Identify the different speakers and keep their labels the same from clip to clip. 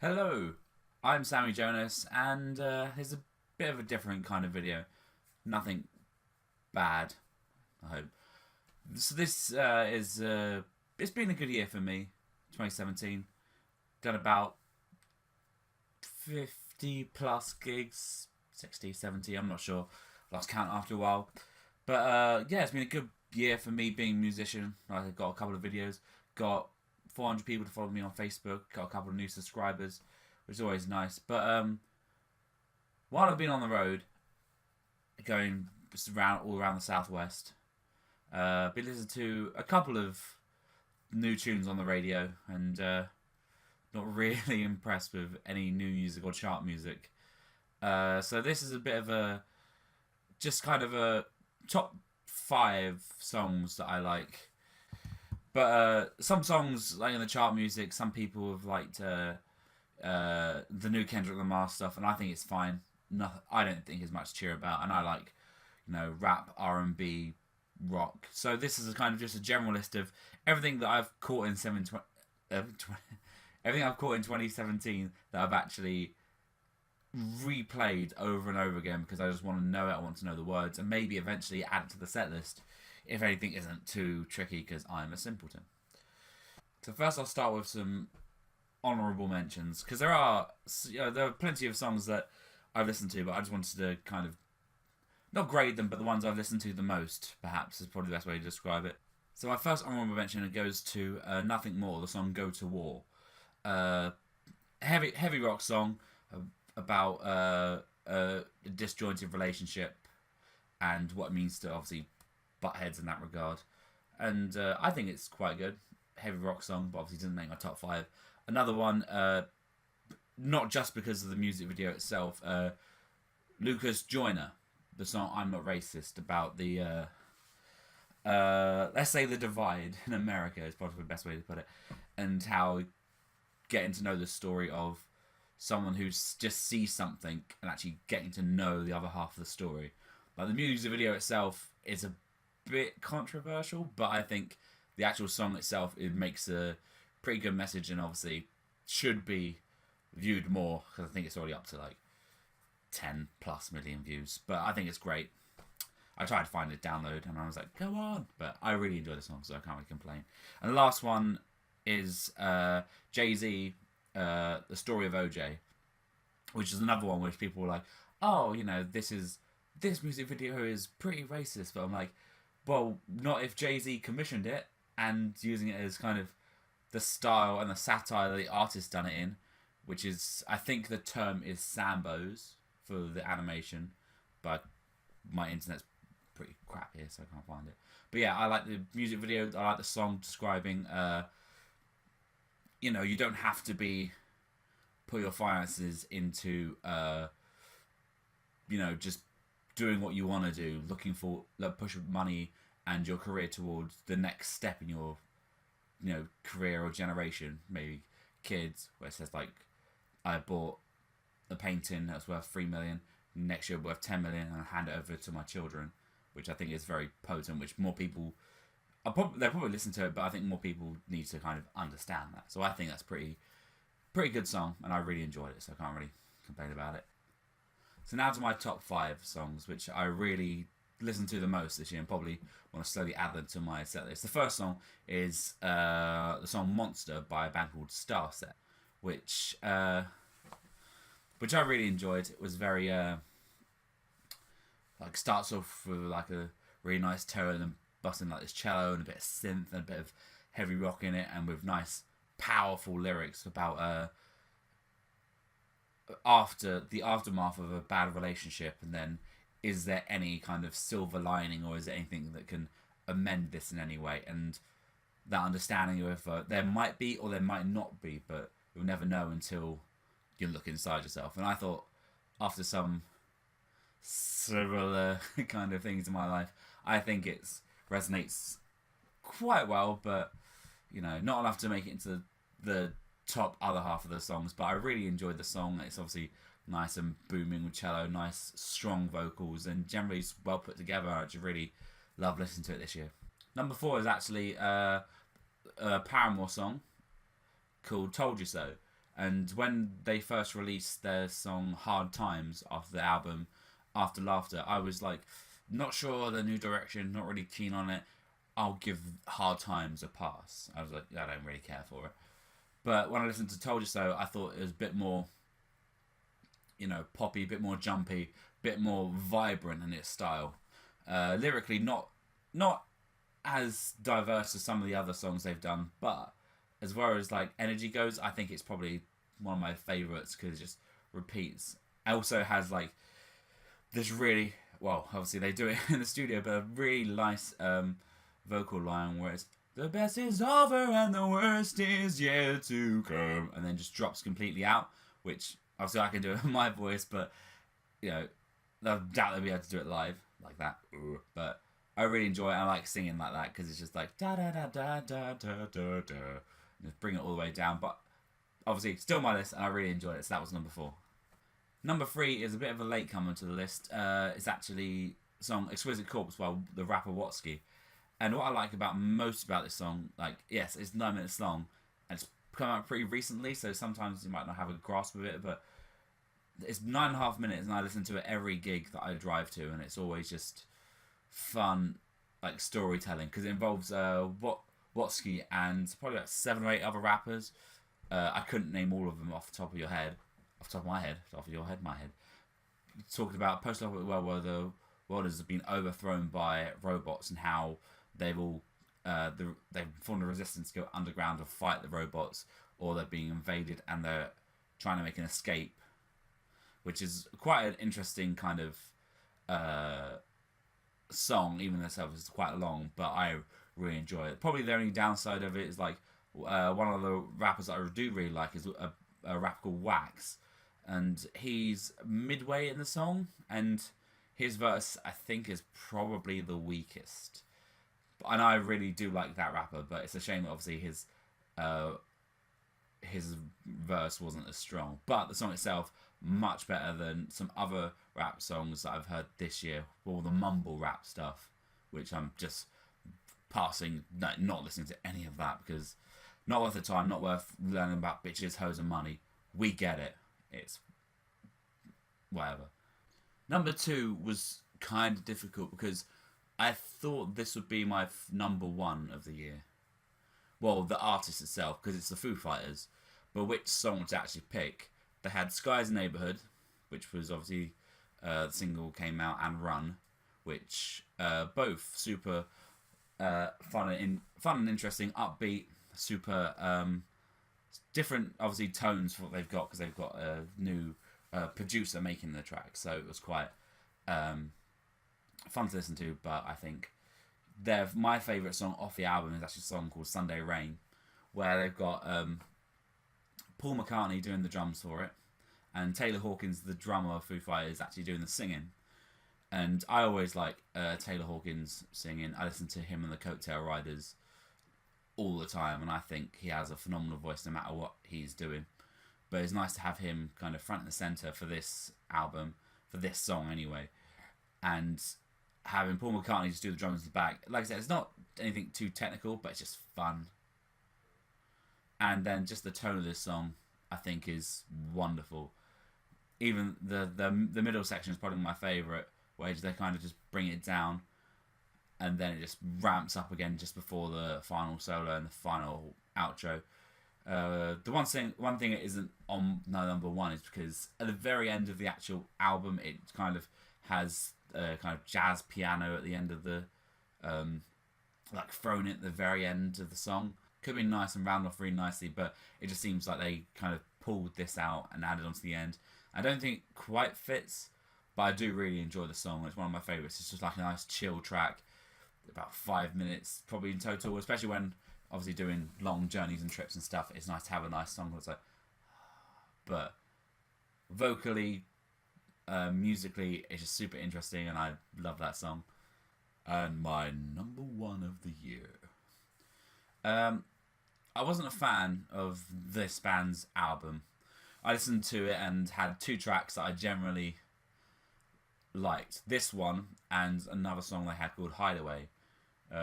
Speaker 1: Hello, I'm Sammy Jonas, and here's a bit of a different kind of video. Nothing bad, I hope. So this is it's been a good year for me. 2017, done about 50 plus gigs, 60, 70. I'm not sure. Lost count after a while, but yeah, it's been a good year for me being a musician. I got a couple of videos, got 400 people to follow me on Facebook, got a couple of new subscribers, which is always nice. But while I've been on the road, going around all around the southwest, been listening to a couple of new tunes on the radio, and not really impressed with any new music or chart music. So this is a bit of a just kind of a top five songs that I like. But some songs like in the chart music, some people have liked the new Kendrick Lamar stuff, and I think it's fine. No, I don't think there's much to cheer about, and I like rap, R&B, rock. So this is a kind of just a general list of everything that I've caught in everything I've caught in 2017 that I've actually replayed over and over again because I just want to know it. I want to know the words, and maybe eventually add it to the set list if anything isn't too tricky because I'm a simpleton. So first, I'll start with some honourable mentions because there are plenty of songs that I've listened to, but I just wanted to kind of not grade them, but the ones I've listened to the most, perhaps, is probably the best way to describe it. So my first honourable mention goes to Nothing More, the song "Go to War." Heavy rock song about a disjointed relationship and what it means to obviously butt heads in that regard. And I think it's quite good. Heavy rock song, but obviously doesn't make my top five. Another one, not just because of the music video itself, Lucas Joyner, the song "I'm Not Racist," about the let's say the divide in America is probably the best way to put it, and how getting to know the story of someone who just sees something and actually getting to know the other half of the story. Like the music video itself is a bit controversial, but I think the actual song itself, it makes a pretty good message, and obviously should be viewed more because I think it's already up to like 10 plus million views. But I think it's great. I tried to find a download and I was like, go on. But I really enjoy the song, so I can't really complain. And the last one is Jay-Z, The Story of OJ, which is another one which people were like, oh, this music video is pretty racist. But I'm like, well, not if Jay-Z commissioned it and using it as kind of the style and the satire that the artist done it in, which is, I think the term is Sambos for the animation, but my internet's pretty crap here, so I can't find it. But yeah, I like the music video. I like the song describing, you don't have to put your finances into, just doing what you want to do, looking for, push money and your career towards the next step in your, career or generation. Maybe kids, where it says like, I bought a painting that's worth 3 million, next year worth 10 million, and I hand it over to my children, which I think is very potent. Which more people, they'll probably listen to it, but I think more people need to kind of understand that. So I think that's pretty good song, and I really enjoyed it, so I can't really complain about it. So now to my top five songs, which I really listened to the most this year, and probably want to slowly add them to my set list. The first song is the song "Monster" by a band called Starset, which I really enjoyed. It was very starts off with like a really nice tone and busting like this cello and a bit of synth and a bit of heavy rock in it, and with nice powerful lyrics about after the aftermath of a bad relationship, and then is there any kind of silver lining, or is there anything that can amend this in any way? And that understanding of there might be or there might not be, but you'll never know until you look inside yourself. And I thought, after some similar kind of things in my life, I think it resonates quite well, but not enough to make it into the top other half of the songs. But I really enjoyed the song. It's obviously nice and booming with cello, nice strong vocals, and generally it's well put together. I just really love listening to it this year. Number 4 is actually a Paramore song called "Told You So." And when they first released their song Hard Times after the album After Laughter, I was like, not sure the new direction, not really keen on it. I'll give Hard Times a pass. I was like, I don't really care for it. But when I listened to Told You So, I thought it was a bit more, poppy, a bit more jumpy, a bit more vibrant in its style. Lyrically, not as diverse as some of the other songs they've done, but as far as like energy goes, I think it's probably one of my favourites because it just repeats. It also has like this really, well, obviously they do it in the studio, but a really nice vocal line where it's the best is over and the worst is yet to come, and then just drops completely out, which obviously I can do it in my voice, but I doubt they'll be able to do it live like that. But I really enjoy it. I like singing like that because it's just like da da da da da da da da, just bring it all the way down. But obviously, still my list, and I really enjoyed it. So that was number 4. Number 3 is a bit of a latecomer to the list. It's actually the song "Exquisite Corpse" by the rapper Watsky. And what I like most about this song, like, yes, it's 9 minutes long, and it's come out pretty recently, so sometimes you might not have a grasp of it, but it's 9.5 minutes, and I listen to it every gig that I drive to, and it's always just fun, like, storytelling, because it involves Watsky and probably like 7 or 8 other rappers. I couldn't name all of them off the top of your head, off the top of my head, off of your head, my head. Talking about post-apocalyptic world where the world has been overthrown by robots and how they've all they've formed a resistance to go underground to fight the robots, or they're being invaded and they're trying to make an escape, which is quite an interesting kind of song. Even itself is quite long, but I really enjoy it. Probably the only downside of it is like one of the rappers that I do really like is a rapper called Wax, and he's midway in the song, and his verse I think is probably the weakest. And I really do like that rapper, but it's a shame that obviously his verse wasn't as strong. But the song itself, much better than some other rap songs that I've heard this year, all the mumble rap stuff, which I'm just passing, not listening to any of that because not worth the time, not worth learning about bitches, hoes, and money. We get it. It's whatever. Number 2 was kind of difficult because I thought this would be my number 1 of the year. Well, the artist itself, because it's the Foo Fighters. But which song to actually pick? They had Sky's Neighborhood, which was obviously the single came out, and Run, which both super fun and interesting, upbeat, super different, obviously, tones for what they've got because they've got a new producer making the track. So it was quite fun to listen to, but I think my favourite song off the album is actually a song called Sunday Rain, where they've got Paul McCartney doing the drums for it, and Taylor Hawkins, the drummer of Foo Fighters, actually doing the singing. And I always like Taylor Hawkins singing. I listen to him and the Coattail Riders all the time, and I think he has a phenomenal voice no matter what he's doing. But it's nice to have him kind of front and centre for this album, for this song anyway. And having Paul McCartney just do the drums in the back, like I said, it's not anything too technical, but it's just fun. And then just the tone of this song, I think, is wonderful. Even the middle section is probably my favourite, where they kind of just bring it down, and then it just ramps up again just before the final solo and the final outro. The one thing it isn't on number 1 is because at the very end of the actual album, it kind of has kind of jazz piano at the end of the like thrown in at the very end of the song. Could be nice and round off really nicely, but it just seems like they kind of pulled this out and added on to the end. I don't think it quite fits, but I do really enjoy the song. It's one of my favourites. It's just like a nice chill track, about 5 minutes probably in total, especially when obviously doing long journeys and trips and stuff. It's nice to have a nice song that's like, but vocally, musically, it's just super interesting, and I love that song. And my number 1 of the year. I wasn't a fan of this band's album. I listened to it and had 2 tracks that I generally liked. This one and another song they had called Hideaway.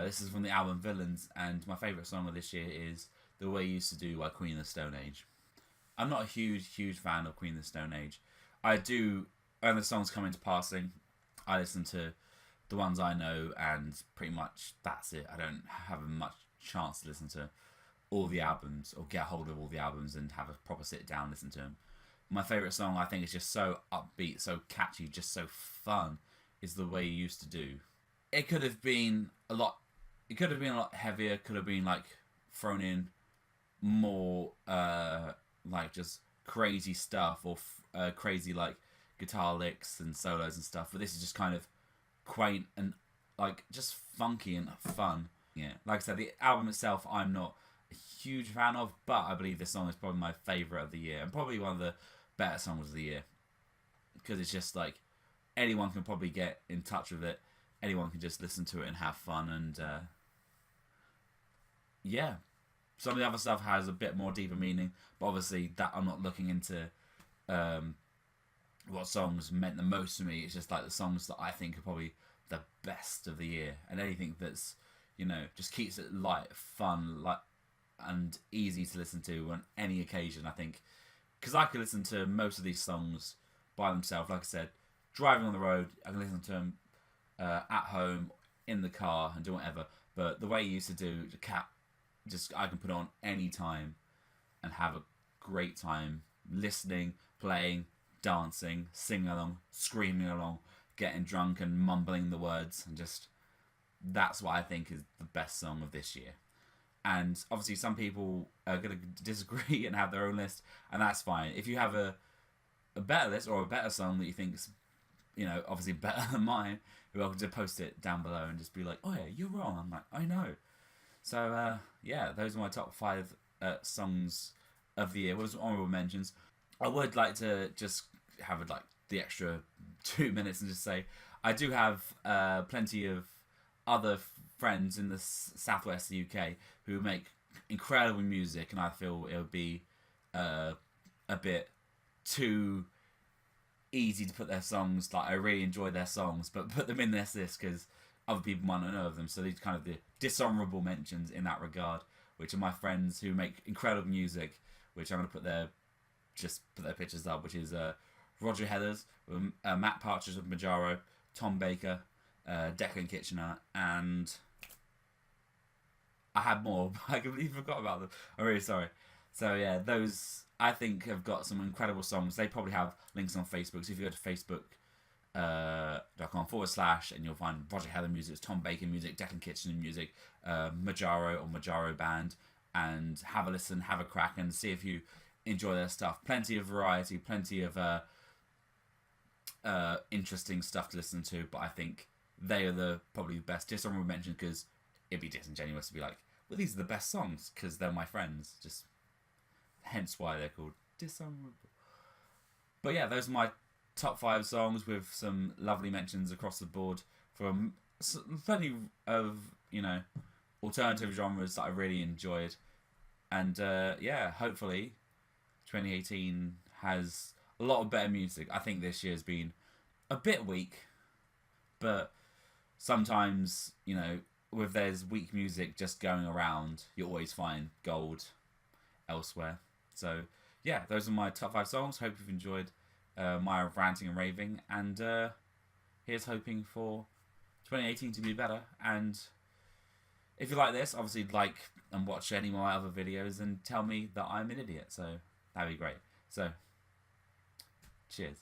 Speaker 1: This is from the album Villains, and my favourite song of this year is The Way You Used to Do by Queen of the Stone Age. I'm not a huge fan of Queen of the Stone Age. I do, when the songs come into passing, I listen to the ones I know, and pretty much that's it. I don't have much chance to listen to all the albums or get hold of all the albums and have a proper sit down and listen to them. My favourite song, I think, is just so upbeat, so catchy, just so fun, is The Way You Used to Do. It could have been a lot. It could have been a lot heavier. Could have been like thrown in more like just crazy stuff or crazy like guitar licks and solos and stuff. But this is just kind of quaint and like just funky and fun. Yeah, like I said, the album itself I'm not a huge fan of, but I believe this song is probably my favourite of the year and probably one of the better songs of the year, because it's just like anyone can probably get in touch with it. Anyone can just listen to it and have fun, and yeah. Some of the other stuff has a bit more deeper meaning, but obviously that I'm not looking into what songs meant the most to me. It's just like the songs that I think are probably the best of the year, and anything that's, you know, just keeps it light, fun, like, and easy to listen to on any occasion. I think because I can listen to most of these songs by themselves. Like I said, driving on the road, I can listen to them at home, in the car, and do whatever. But The Way You Used to Do, just I can put it on any time and have a great time listening, playing, dancing, singing along, screaming along, getting drunk and mumbling the words, and just that's what I think is the best song of this year. And obviously some people are going to disagree and have their own list, and that's fine. If you have a better list or a better song that you think's, you know, obviously better than mine, you're welcome to post it down below and just be like, oh yeah, you're wrong. I'm like, I know. So yeah, those are my top 5 songs of the year. What was honorable mentions? I would like to just have like the extra 2 minutes and just say I do have plenty of other friends in the southwest UK who make incredible music, and I feel it would be a bit too easy to put their songs, like I really enjoy their songs, but put them in this list because other people might not know of them. So these kind of the dishonourable mentions in that regard, which are my friends who make incredible music, which I'm going to put their pictures up, which is Roger Heathers, Matt Partridge of Majaro, Tom Baker, Declan Kitchener, and I had more, but I completely forgot about them. I'm really sorry. So yeah, those I think have got some incredible songs. They probably have links on Facebook. So if you go to facebook.com/ and you'll find Roger Heather music, Tom Baker music, Declan Kitchener music, Majaro or Majaro Band, and have a listen, have a crack, and see if you enjoy their stuff. Plenty of variety, plenty of interesting stuff to listen to, but I think they are probably the best. Dishonorable mention, because it'd be disingenuous to be like, well, these are the best songs because they're my friends. Just hence why they're called dishonorable. But yeah, those are my top 5 songs with some lovely mentions across the board from plenty of, you know, alternative genres that I really enjoyed. And yeah, hopefully 2018 has a lot of better music. I think this year's been a bit weak, but sometimes, you know, with there's weak music just going around, you always find gold elsewhere. So yeah, those are my top 5 songs. Hope you've enjoyed my ranting and raving, and here's hoping for 2018 to be better. And if you like this, obviously like and watch any more other videos and tell me that I'm an idiot. So that'd be great. So cheers.